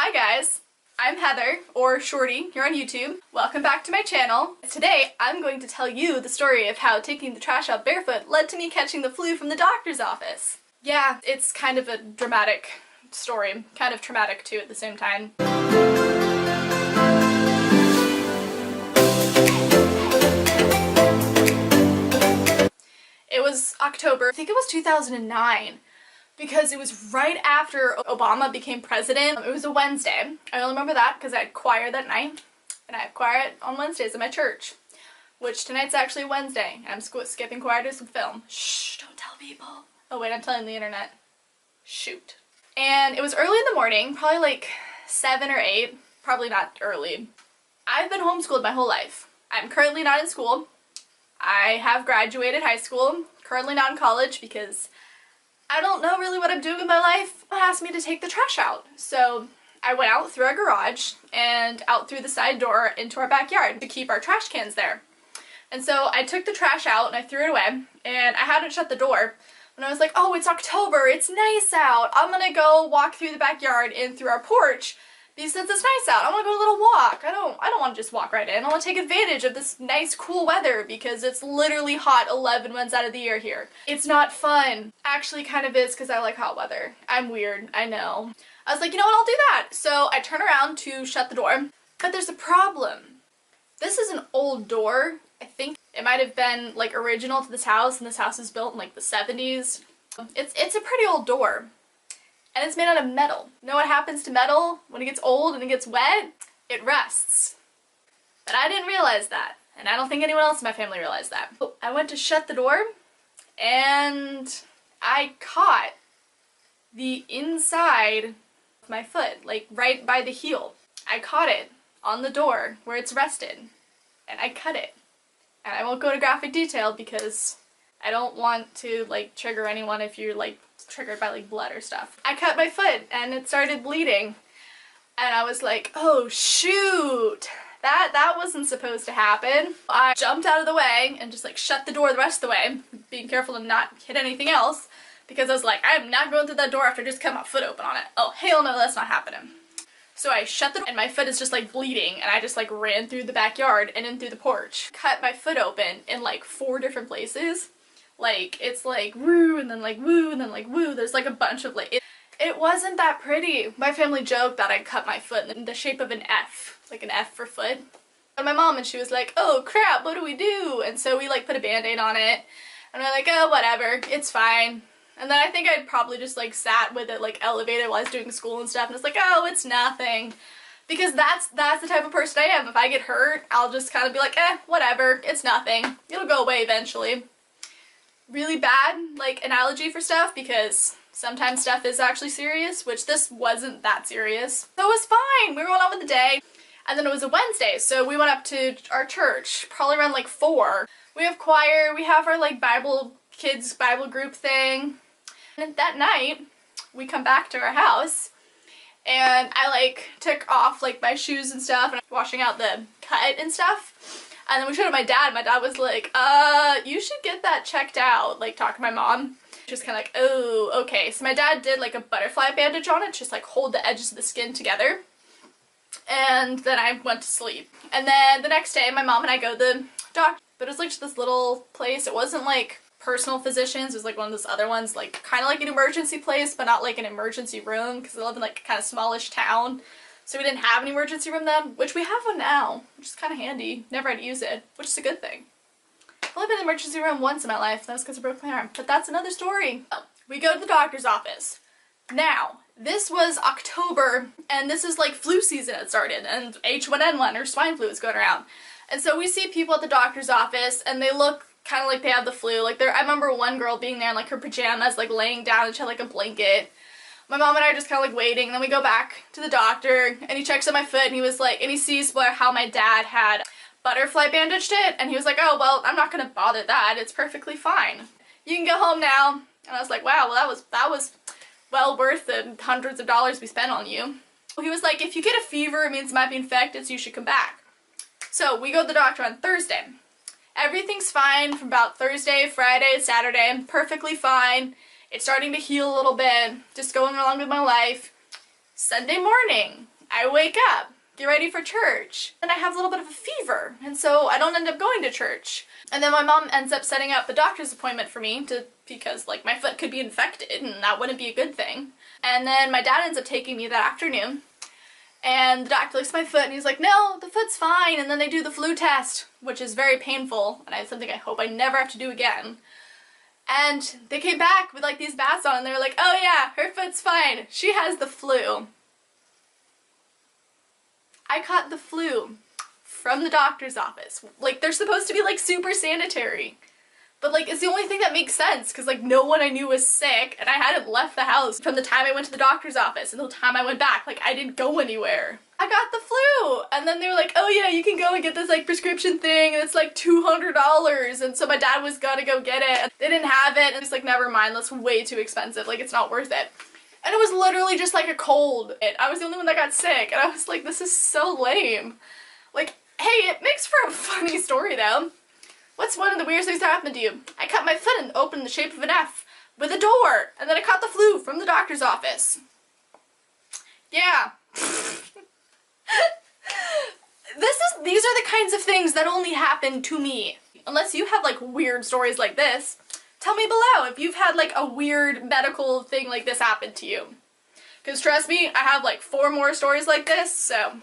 Hi guys, I'm Heather, or Shorty, here on YouTube. Welcome back to my channel. Today I'm going to tell you the story of how taking the trash out barefoot led to me catching the flu from the doctor's office. Yeah, it's kind of a dramatic story, kind of traumatic too at the same time. It was October, I think it was 2009. Because it was right after Obama became president. It was a Wednesday. I only remember that because I had choir that night, and I have choir on Wednesdays at my church, which tonight's actually Wednesday. I'm skipping choir to some film. Shh, don't tell people. Oh wait, I'm telling the internet. Shoot. And it was early in the morning, probably like 7 or 8, probably not early. I've been homeschooled my whole life. I'm currently not in school. I have graduated high school, currently not in college because I don't know really what I'm doing in my life. It asked me to take the trash out. So I went out through our garage and out through the side door into our backyard to keep our trash cans there. And so I took the trash out and I threw it away, and I hadn't shut the door. And I was like, oh, it's October, it's nice out. I'm gonna go walk through the backyard and through our porch because since it's nice out, I wanna go a little walk. I don't wanna just walk right in. I wanna take advantage of this nice cool weather because it's literally hot 11 months out of the year here. It's not fun. Actually kind of is because I like hot weather. I'm weird, I know. I was like, you know what, I'll do that. So I turn around to shut the door, but there's a problem. This is an old door. I think it might have been like original to this house, and this house is built in like the 70s. It's a pretty old door. And it's made out of metal. You know what happens to metal when it gets old and it gets wet? It rusts. But I didn't realize that, and I don't think anyone else in my family realized that. I went to shut the door, and I caught the inside of my foot, like right by the heel. I caught it on the door where it's rested, and I cut it. And I won't go into graphic detail because I don't want to like trigger anyone if you're like triggered by like blood or stuff. I cut my foot and it started bleeding, and I was like, oh shoot, that wasn't supposed to happen. I jumped out of the way and just like shut the door the rest of the way, being careful to not hit anything else, because I was like, I'm not going through that door after I just cut my foot open on it. Oh hell no, that's not happening. So I shut the door and my foot is just like bleeding, and I just like ran through the backyard and in through the porch. Cut my foot open in like 4 different places. Like, it's like woo, and then like woo, and then like woo. There's like a bunch of like, it wasn't that pretty. My family joked that I cut my foot in the shape of an F, like an F for foot. And my mom, and she was like, oh crap, what do we do? And so we like put a band-aid on it, and we're like, oh whatever, it's fine. And then I think I'd probably just like sat with it like elevated while I was doing school and stuff, and it's like, oh, it's nothing. Because that's the type of person I am. If I get hurt, I'll just kind of be like, whatever, it's nothing. It'll go away eventually. Really bad like analogy for stuff, because sometimes stuff is actually serious, which this wasn't that serious. So it was fine. We were going on with the day, and then it was a Wednesday, so we went up to our church probably around like 4. We have choir, we have our like kids Bible group thing, and that night we come back to our house, and I like took off like my shoes and stuff and washing out the cut and stuff. And then we showed it to my dad, and my dad was like, you should get that checked out, like talk to my mom. Just kind of like, oh, okay. So my dad did like a butterfly bandage on it, just like hold the edges of the skin together. And then I went to sleep. And then the next day, my mom and I go to the doctor, but it was like just this little place. It wasn't like personal physicians, it was like one of those other ones, like kind of like an emergency place, but not like an emergency room, because I live in like a kind of smallish town. So we didn't have an emergency room then, which we have one now, which is kind of handy. Never had to use it, which is a good thing. I've only been in the emergency room once in my life. That was because I broke my arm, but that's another story. Oh, we go to the doctor's office. Now, this was October, and this is like flu season had started, and H1N1 or swine flu is going around. And so we see people at the doctor's office, and they look kind of like they have the flu. Like I remember one girl being there in like her pajamas, like laying down, and she had like a blanket. My mom and I are just kind of like waiting, and then we go back to the doctor, and he checks on my foot, and he was like, and he sees how my dad had butterfly bandaged it, and he was like, oh, well, I'm not gonna bother that, it's perfectly fine. You can go home now. And I was like, wow, well, that was well worth the hundreds of dollars we spent on you. He was like, if you get a fever, it means it might be infected, so you should come back. So we go to the doctor on Thursday. Everything's fine from about Thursday, Friday, Saturday, perfectly fine. It's starting to heal a little bit, just going along with my life. Sunday morning, I wake up, get ready for church, and I have a little bit of a fever, and so I don't end up going to church. And then my mom ends up setting up the doctor's appointment for me because like my foot could be infected and that wouldn't be a good thing. And then my dad ends up taking me that afternoon, and the doctor looks at my foot and he's like, no, the foot's fine. And then they do the flu test, which is very painful, and it's something I hope I never have to do again. And they came back with like these bats on and they were like, oh yeah, her foot's fine. She has the flu. I caught the flu from the doctor's office. Like, they're supposed to be like super sanitary. But like, it's the only thing that makes sense because like no one I knew was sick and I hadn't left the house from the time I went to the doctor's office until the time I went back. Like, I didn't go anywhere. I got the flu! And then they were like, oh yeah, you can go and get this like prescription thing and it's like $200. And so my dad was gonna go get it. They didn't have it and it's like, never mind, that's way too expensive. Like, it's not worth it. And it was literally just like a cold. I was the only one that got sick and I was like, this is so lame. Like, hey, it makes for a funny story though. What's one of the weirdest things that happened to you? I cut my foot and opened in the shape of an F with a door, and then I caught the flu from the doctor's office. Yeah. These are the kinds of things that only happen to me. Unless you have like weird stories like this, tell me below if you've had like a weird medical thing like this happen to you. Because trust me, I have like 4 more stories like this, so.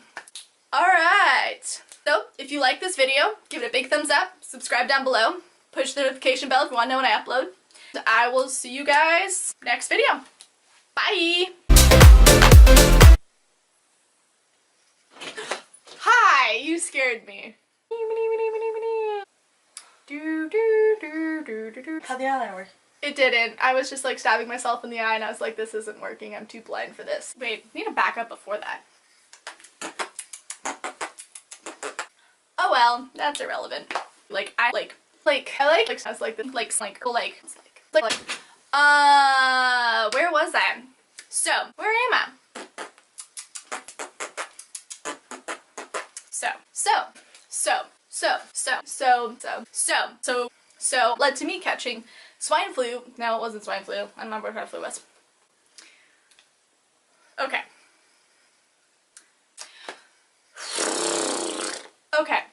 Alright. So, if you like this video, give it a big thumbs up, subscribe down below, push the notification bell if you want to know when I upload. I will see you guys next video. Bye! Hi! You scared me. How'd the eyeliner work? It didn't. I was just like stabbing myself in the eye and I was like, this isn't working, I'm too blind for this. Wait, I need to back up before that. Oh well, that's irrelevant. Like, I like, I was like, where was I? So, where am I? So, led to me catching swine flu. No, it wasn't swine flu. I don't remember what kind of flu it was. Okay. Okay.